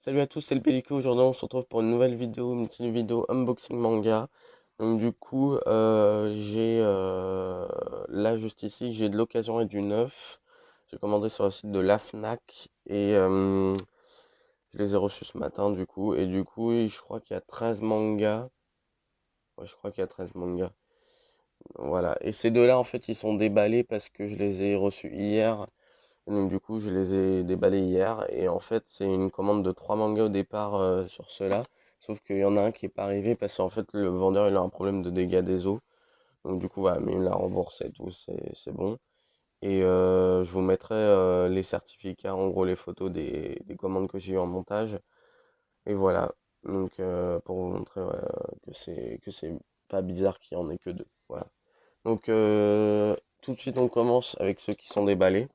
Salut à tous, c'est le Pellico. Aujourd'hui, on se retrouve pour une nouvelle vidéo, une petite vidéo unboxing manga. Donc, du coup, j'ai là, juste ici, j'ai de l'occasion et du neuf. J'ai commandé sur le site de la Fnac et je les ai reçus ce matin, du coup. Et du coup, je crois qu'il y a 13 mangas. Ouais, je crois qu'il y a 13 mangas. Voilà. Et ces deux-là, en fait, ils sont déballés parce que je les ai reçus hier. Et donc, du coup, je les ai déballés hier. Et en fait, c'est une commande de 3 mangas au départ sur ceux-là. Sauf qu'il y en a un qui est pas arrivé parce qu'en fait, le vendeur, il a un problème de dégâts des eaux. Donc, du coup, voilà, mais il l'a remboursé et tout, c'est bon. Et je vous mettrai les certificats, en gros, les photos des commandes que j'ai eues en montage. Et voilà. Donc, pour vous montrer ouais, que c'est pas bizarre qu'il y en ait que deux. Voilà. Donc, tout de suite, on commence avec ceux qui sont déballés.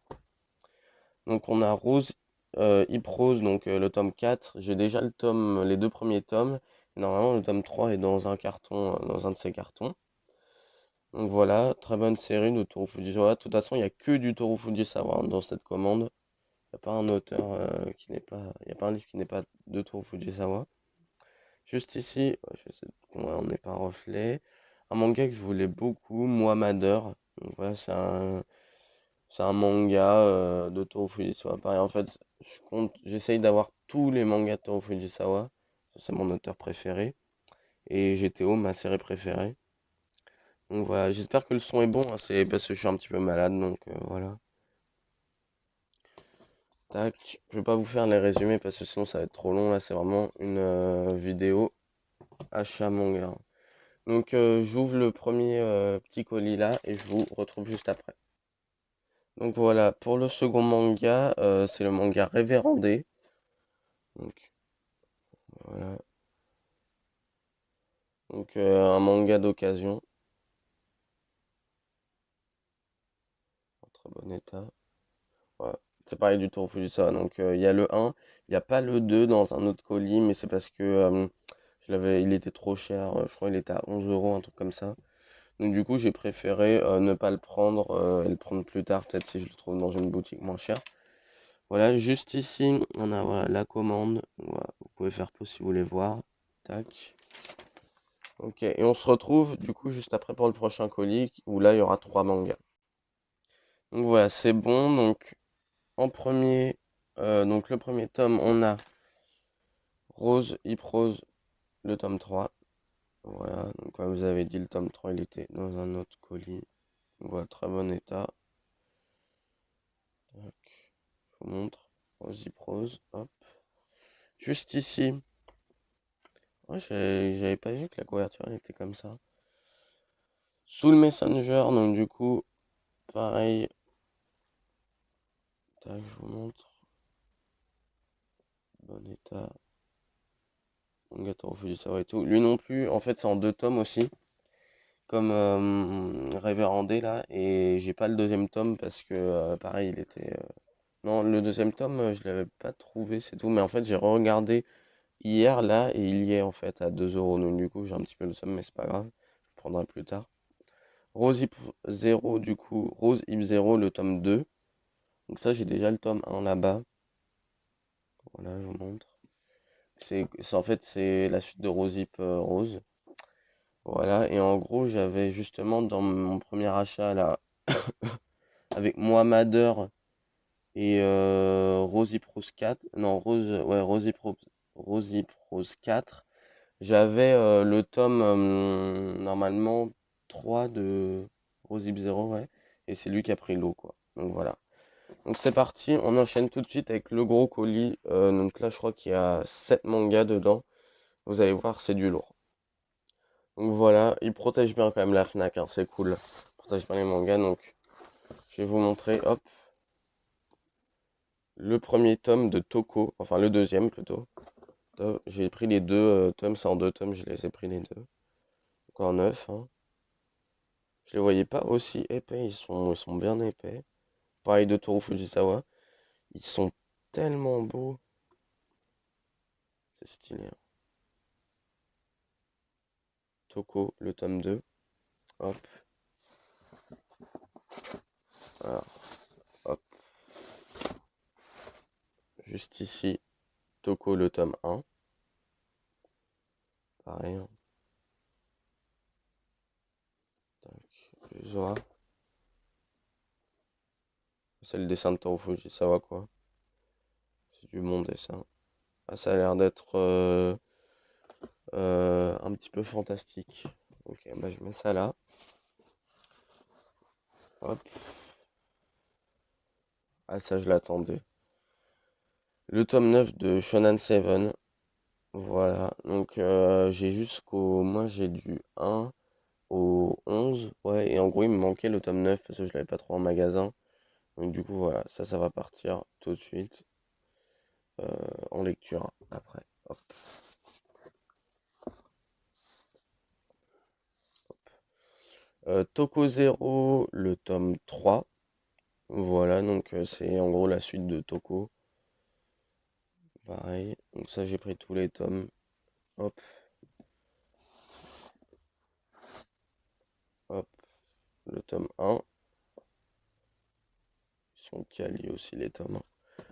Donc on a Rose, Hip Rose, donc le tome 4. J'ai déjà le tome, les deux premiers tomes. Et normalement, le tome 3 est dans un carton, dans un de ces cartons. Donc voilà, très bonne série de Toru Fujisawa. De toute façon, il n'y a que du Toru Fujisawa dans cette commande. Il n'y a pas un auteur qui n'est pas. Il n'y a pas un livre qui n'est pas de Toru Fujisawa. Juste ici, ouais, ouais, on n'est pas un reflet. Un manga que je voulais beaucoup, Muhammader. Donc voilà, c'est un manga de Toru Fujisawa. Pareil, en fait, j'essaye d'avoir tous les mangas de Toru Fujisawa. C'est mon auteur préféré. Et GTO, ma série préférée. Donc voilà, j'espère que le son est bon, hein, c'est parce que je suis un petit peu malade, donc voilà. Tac, je vais pas vous faire les résumés parce que sinon ça va être trop long. Là, c'est vraiment une vidéo achat manga. Donc j'ouvre le premier petit colis là et je vous retrouve juste après. Donc voilà, pour le second manga, c'est le manga Révérendé. Donc voilà. Donc un manga d'occasion, en très bon état. Voilà. C'est pareil du Tour Fujisawa. Donc il y a le 1, il n'y a pas le 2 dans un autre colis, mais c'est parce que il était trop cher. Je crois qu'il était à 11 euros, un truc comme ça. Donc du coup j'ai préféré ne pas le prendre et le prendre plus tard, peut-être si je le trouve dans une boutique moins chère. Voilà, juste ici, on a voilà, la commande. Voilà, vous pouvez faire pause si vous voulez voir. Tac. Ok, et on se retrouve du coup juste après pour le prochain colis où là il y aura 3 mangas. Donc voilà, c'est bon. Donc en premier, donc le premier tome, on a Rose, Hip Rose, le tome 3. Voilà, donc comme vous avez dit, le tome 3 il était dans un autre colis. Donc voilà, très bon état. Tac, je vous montre. Rose, Hip Rose, hop. Juste ici, ouais, j'avais pas vu que la couverture elle était comme ça. Soul Messenger, donc du coup, pareil. Tac, je vous montre. Bon état. Gâteau Fujisawa et tout. Lui non plus, en fait, c'est en 2 tomes aussi, comme Révérendé là. Et j'ai pas le deuxième tome parce que, pareil, il était. Non, le deuxième tome, je l'avais pas trouvé, c'est tout. Mais en fait, j'ai regardé hier là et il y est en fait à 2 euros. Donc, du coup, j'ai un petit peu le somme, mais c'est pas grave. Je le prendrai plus tard. Rose Hip Zero, du coup, Rose Hip Zero, le tome 2. Donc, ça, j'ai déjà le tome 1 là-bas. Voilà, je vous montre. En fait, c'est la suite de Rose Hip Rose. Voilà, et en gros, j'avais justement dans mon premier achat là, avec Mohammader et Rosy Prose 4, non, Rosy Prose 4, j'avais le tome normalement 3 de Rosy Zero, ouais, et c'est lui qui a pris l'eau, quoi. Donc voilà. Donc c'est parti, on enchaîne tout de suite avec le gros colis. Donc là, je crois qu'il y a 7 mangas dedans. Vous allez voir, c'est du lourd. Donc voilà, il protège bien quand même la Fnac, hein, c'est cool. Il protège bien les mangas, donc je vais vous montrer, hop, le premier tome de Toko, enfin le deuxième plutôt. J'ai pris les deux tomes, c'est en 2 tomes, je les ai pris les deux. Encore neuf, hein. Je les voyais pas aussi épais, ils sont bien épais. Pareil de Toru Fujisawa, ils sont tellement beaux, c'est stylé, hein. Toko, le tome 2, hop, voilà, hop, juste ici. Toko le tome 1. Pareil, hein. Tac, Zora. C'est le dessin de Toru Fujisawa, quoi. C'est du bon dessin. Ah, ça a l'air d'être un petit peu fantastique. Ok, bah je mets ça là. Hop. Ah, ça, je l'attendais. Le tome 9 de Shonen Seven. Voilà. Donc, j'ai jusqu'au. Moi, j'ai du 1 au 11. Ouais, et en gros, il me manquait le tome 9 parce que je l'avais pas trop en magasin. Donc, du coup, voilà. Ça va partir tout de suite en lecture après. Hop. Toko Zero, le tome 3. Voilà. Donc, c'est en gros la suite de Toko. Pareil. Donc, ça, j'ai pris tous les tomes. Hop, hop. Le tome 1. Ils sont quali aussi, les tomes 1.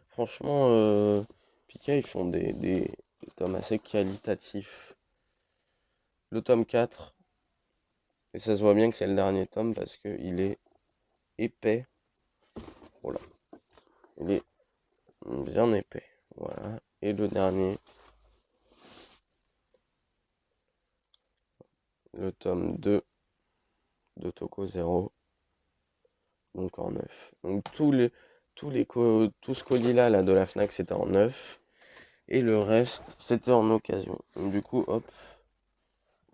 Franchement, Pika, ils font des tomes assez qualitatifs. Le tome 4, et ça se voit bien que c'est le dernier tome parce qu'il est épais. Voilà, il est bien épais. Voilà. Et le dernier, le tome 2 de Toko Zero, donc en neuf. Donc tout ce colis-là là, de la Fnac, c'était en neuf. Et le reste, c'était en occasion. Donc du coup, hop,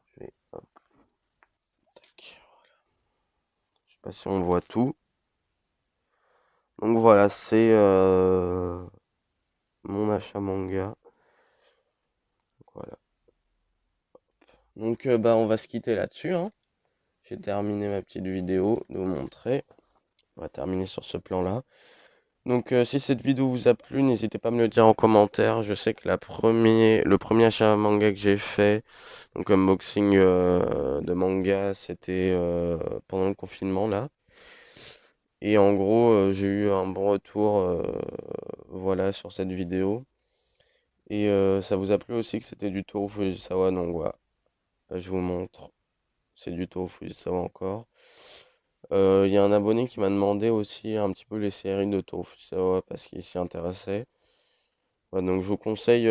je vais, hop, tac. Je sais pas si on voit tout. Donc voilà, c'est mon achat manga. Voilà. Donc bah on va se quitter là-dessus, hein. J'ai terminé ma petite vidéo de vous montrer. On va terminer sur ce plan-là. Donc si cette vidéo vous a plu, n'hésitez pas à me le dire en commentaire. Je sais que le premier achat manga que j'ai fait, donc unboxing de manga, c'était pendant le confinement là. Et en gros, j'ai eu un bon retour voilà sur cette vidéo. Et ça vous a plu aussi que c'était du Toru Fujisawa, donc voilà. Là, je vous montre. C'est du Toru Fujisawa encore. Il y a un abonné qui m'a demandé aussi un petit peu les séries de Toru Fujisawa parce qu'il s'y intéressait. Ouais, donc je vous conseille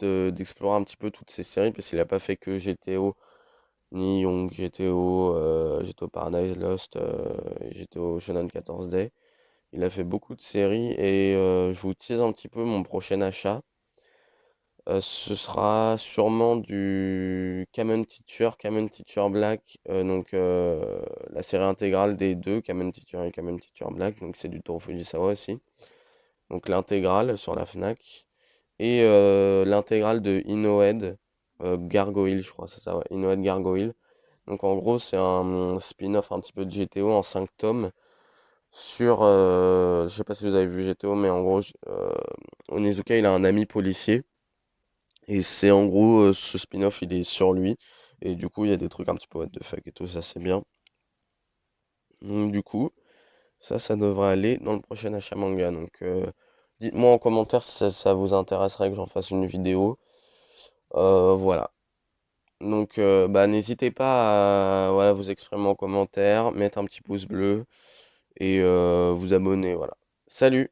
d'explorer un petit peu toutes ces séries parce qu'il n'a pas fait que GTO, ni Young GTO, GTO Paradise Lost, GTO Shonen 14 Day. Il a fait beaucoup de séries et je vous tease un petit peu mon prochain achat. Ce sera sûrement du Kamen Teacher Black, donc la série intégrale des deux, Kamen Teacher et Kamen Teacher Black, donc c'est du Toru Fujisawa aussi. Donc l'intégrale sur la Fnac et l'intégrale de Inohead Gargoyle, je crois, c'est ça, ouais, Inohead Gargoyle. Donc en gros, c'est un spin-off un petit peu de GTO en 5 tomes sur, je sais pas si vous avez vu GTO, mais en gros, Onizuka, il a un ami policier. Et c'est en gros, ce spin-off, il est sur lui. Et du coup, il y a des trucs un petit peu what the fuck et tout, ça c'est bien. Donc du coup, ça devrait aller dans le prochain achat manga. Donc dites-moi en commentaire si ça vous intéresserait que j'en fasse une vidéo. Voilà. Donc bah n'hésitez pas à voilà, vous exprimer en commentaire, mettre un petit pouce bleu et vous abonner. Voilà. Salut!